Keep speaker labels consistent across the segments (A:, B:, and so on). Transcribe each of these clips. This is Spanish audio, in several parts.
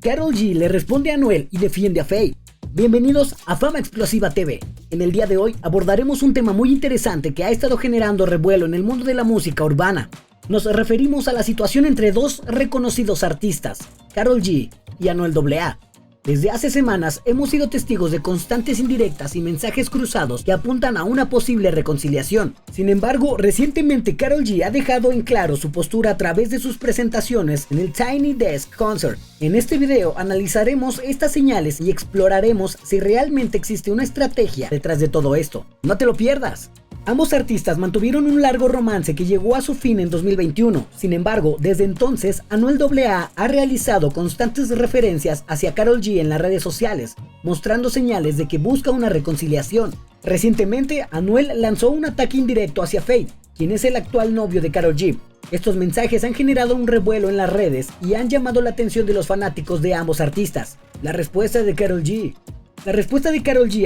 A: Karol G le responde a Anuel y defiende a Feid. Bienvenidos a Fama Explosiva TV. En el día de hoy abordaremos un tema muy interesante que ha estado generando revuelo en el mundo de la música urbana. Nos referimos a la situación entre dos reconocidos artistas, Karol G y Anuel AA. Desde hace semanas hemos sido testigos de constantes indirectas y mensajes cruzados que apuntan a una posible reconciliación. Sin embargo, recientemente Karol G ha dejado en claro su postura a través de sus presentaciones en el Tiny Desk Concert. En este video analizaremos estas señales y exploraremos si realmente existe una estrategia detrás de todo esto. ¡No te lo pierdas! Ambos artistas mantuvieron un largo romance que llegó a su fin en 2021. Sin embargo, desde entonces, Anuel AA ha realizado constantes referencias hacia Karol G en las redes sociales, mostrando señales de que busca una reconciliación. Recientemente, Anuel lanzó un ataque indirecto hacia Feid, quien es el actual novio de Karol G. Estos mensajes han generado un revuelo en las redes y han llamado la atención de los fanáticos de ambos artistas. La respuesta de Karol G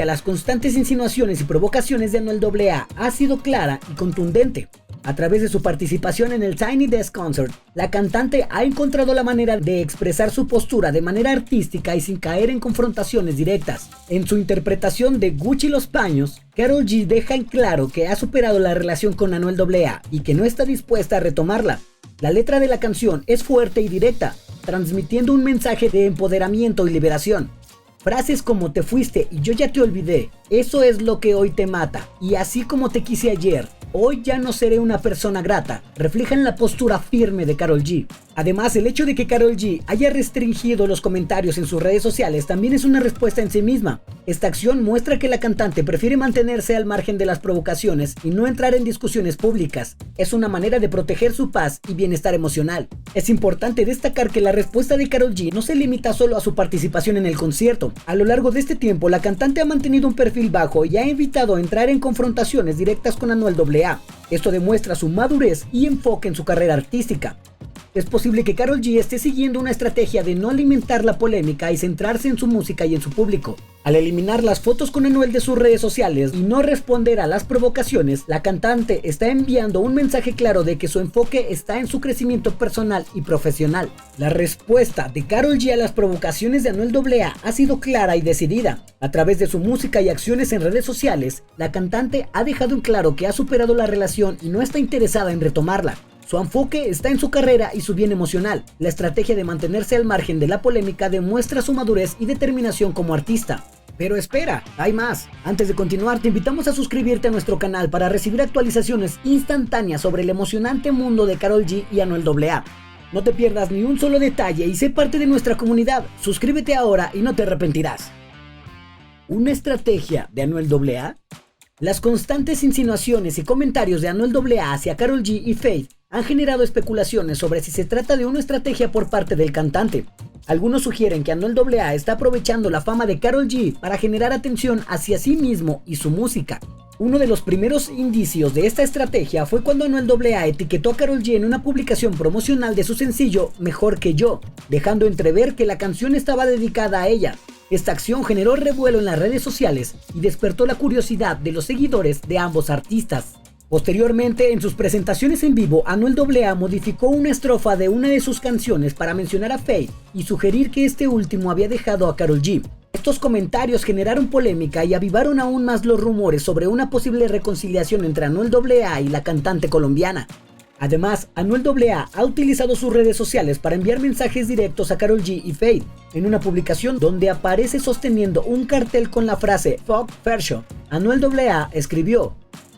A: a las constantes insinuaciones y provocaciones de Anuel AA ha sido clara y contundente. A través de su participación en el Tiny Desk Concert, la cantante ha encontrado la manera de expresar su postura de manera artística y sin caer en confrontaciones directas. En su interpretación de Gucci los paños, Karol G deja en claro que ha superado la relación con Anuel AA y que no está dispuesta a retomarla. La letra de la canción es fuerte y directa, transmitiendo un mensaje de empoderamiento y liberación. Frases como "te fuiste y yo ya te olvidé", "eso es lo que hoy te mata", y "así como te quise ayer, hoy ya no seré una persona grata", reflejan la postura firme de Karol G. Además, el hecho de que Karol G haya restringido los comentarios en sus redes sociales también es una respuesta en sí misma. Esta acción muestra que la cantante prefiere mantenerse al margen de las provocaciones y no entrar en discusiones públicas. Es una manera de proteger su paz y bienestar emocional. Es importante destacar que la respuesta de Karol G no se limita solo a su participación en el concierto. A lo largo de este tiempo, la cantante ha mantenido un perfil bajo y ha evitado entrar en confrontaciones directas con Anuel AA. Esto demuestra su madurez y enfoque en su carrera artística. Es posible que Karol G esté siguiendo una estrategia de no alimentar la polémica y centrarse en su música y en su público. Al eliminar las fotos con Anuel de sus redes sociales y no responder a las provocaciones, la cantante está enviando un mensaje claro de que su enfoque está en su crecimiento personal y profesional. La respuesta de Karol G a las provocaciones de Anuel AA ha sido clara y decidida. A través de su música y acciones en redes sociales, la cantante ha dejado en claro que ha superado la relación y no está interesada en retomarla. Su enfoque está en su carrera y su bien emocional. La estrategia de mantenerse al margen de la polémica demuestra su madurez y determinación como artista. Pero espera, hay más. Antes de continuar, te invitamos a suscribirte a nuestro canal para recibir actualizaciones instantáneas sobre el emocionante mundo de Karol G y Anuel AA. No te pierdas ni un solo detalle y sé parte de nuestra comunidad. Suscríbete ahora y no te arrepentirás. ¿Una estrategia de Anuel AA? Las constantes insinuaciones y comentarios de Anuel AA hacia Karol G y Feid han generado especulaciones sobre si se trata de una estrategia por parte del cantante. Algunos sugieren que Anuel AA está aprovechando la fama de Karol G para generar atención hacia sí mismo y su música. Uno de los primeros indicios de esta estrategia fue cuando Anuel AA etiquetó a Karol G en una publicación promocional de su sencillo Mejor que yo, dejando entrever que la canción estaba dedicada a ella. Esta acción generó revuelo en las redes sociales y despertó la curiosidad de los seguidores de ambos artistas. Posteriormente, en sus presentaciones en vivo, Anuel AA modificó una estrofa de una de sus canciones para mencionar a Feid y sugerir que este último había dejado a Karol G. Estos comentarios generaron polémica y avivaron aún más los rumores sobre una posible reconciliación entre Anuel AA y la cantante colombiana. Además, Anuel AA ha utilizado sus redes sociales para enviar mensajes directos a Karol G y Feid, en una publicación donde aparece sosteniendo un cartel con la frase "Fuck Fercho". Anuel AA escribió: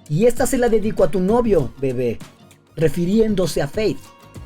A: "Y esta se la dedico a tu novio, bebé", refiriéndose a Feid.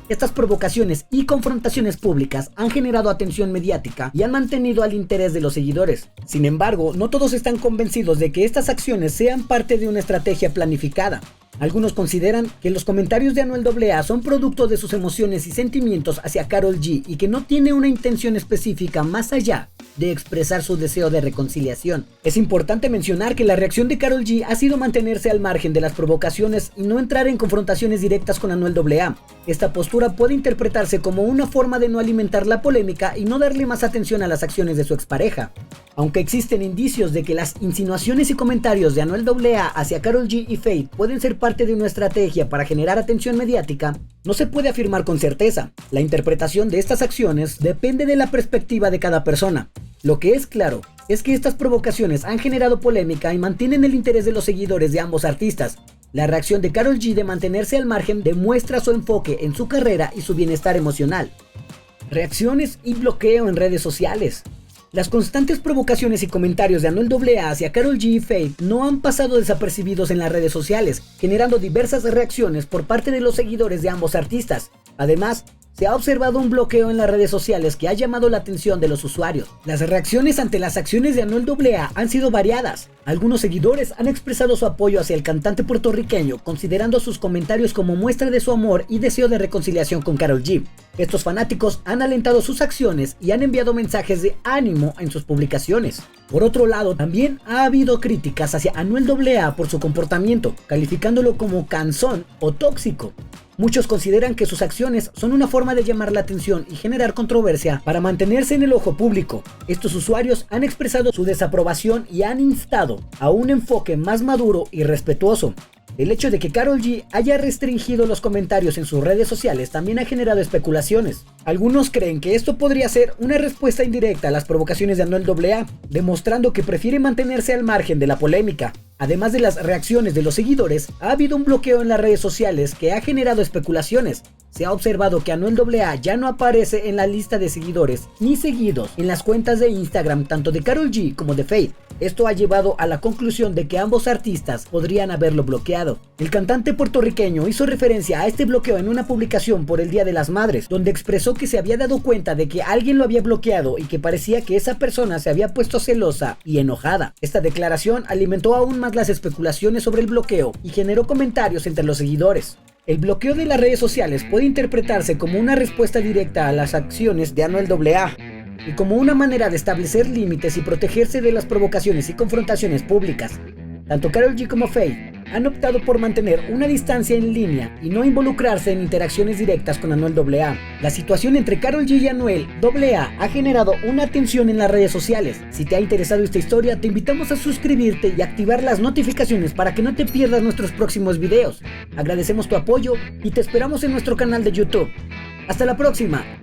A: Estas provocaciones y confrontaciones públicas han generado atención mediática y han mantenido al interés de los seguidores. Sin embargo, no todos están convencidos de que estas acciones sean parte de una estrategia planificada. Algunos consideran que los comentarios de Anuel AA son producto de sus emociones y sentimientos hacia Karol G y que no tiene una intención específica más allá de expresar su deseo de reconciliación. Es importante mencionar que la reacción de Karol G ha sido mantenerse al margen de las provocaciones y no entrar en confrontaciones directas con Anuel AA. Esta postura puede interpretarse como una forma de no alimentar la polémica y no darle más atención a las acciones de su expareja. Aunque existen indicios de que las insinuaciones y comentarios de Anuel AA hacia Karol G y Feid pueden ser parte de una estrategia para generar atención mediática, no se puede afirmar con certeza. La interpretación de estas acciones depende de la perspectiva de cada persona. Lo que es claro es que estas provocaciones han generado polémica y mantienen el interés de los seguidores de ambos artistas. La reacción de Karol G de mantenerse al margen demuestra su enfoque en su carrera y su bienestar emocional. Reacciones y bloqueo en redes sociales. Las constantes provocaciones y comentarios de Anuel AA hacia Karol G y Feid no han pasado desapercibidos en las redes sociales, generando diversas reacciones por parte de los seguidores de ambos artistas. Además, se ha observado un bloqueo en las redes sociales que ha llamado la atención de los usuarios. Las reacciones ante las acciones de Anuel AA han sido variadas. Algunos seguidores han expresado su apoyo hacia el cantante puertorriqueño, considerando sus comentarios como muestra de su amor y deseo de reconciliación con Karol G. Estos fanáticos han alentado sus acciones y han enviado mensajes de ánimo en sus publicaciones. Por otro lado, también ha habido críticas hacia Anuel AA por su comportamiento, calificándolo como cansón o tóxico. Muchos consideran que sus acciones son una forma de llamar la atención y generar controversia para mantenerse en el ojo público. Estos usuarios han expresado su desaprobación y han instado a un enfoque más maduro y respetuoso. El hecho de que Karol G haya restringido los comentarios en sus redes sociales también ha generado especulaciones. Algunos creen que esto podría ser una respuesta indirecta a las provocaciones de Anuel AA, demostrando que prefiere mantenerse al margen de la polémica. Además de las reacciones de los seguidores, ha habido un bloqueo en las redes sociales que ha generado especulaciones. Se ha observado que Anuel AA ya no aparece en la lista de seguidores ni seguidos en las cuentas de Instagram tanto de Karol G como de Feid. Esto ha llevado a la conclusión de que ambos artistas podrían haberlo bloqueado. El cantante puertorriqueño hizo referencia a este bloqueo en una publicación por el Día de las Madres, donde expresó que se había dado cuenta de que alguien lo había bloqueado y que parecía que esa persona se había puesto celosa y enojada. Esta declaración alimentó aún más las especulaciones sobre el bloqueo y generó comentarios entre los seguidores. El bloqueo de las redes sociales puede interpretarse como una respuesta directa a las acciones de Anuel AA y como una manera de establecer límites y protegerse de las provocaciones y confrontaciones públicas. Tanto Karol G como Feid han optado por mantener una distancia en línea y no involucrarse en interacciones directas con Anuel AA. La situación entre Karol G y Anuel AA ha generado una tensión en las redes sociales. Si te ha interesado esta historia, te invitamos a suscribirte y activar las notificaciones para que no te pierdas nuestros próximos videos. Agradecemos tu apoyo y te esperamos en nuestro canal de YouTube. Hasta la próxima.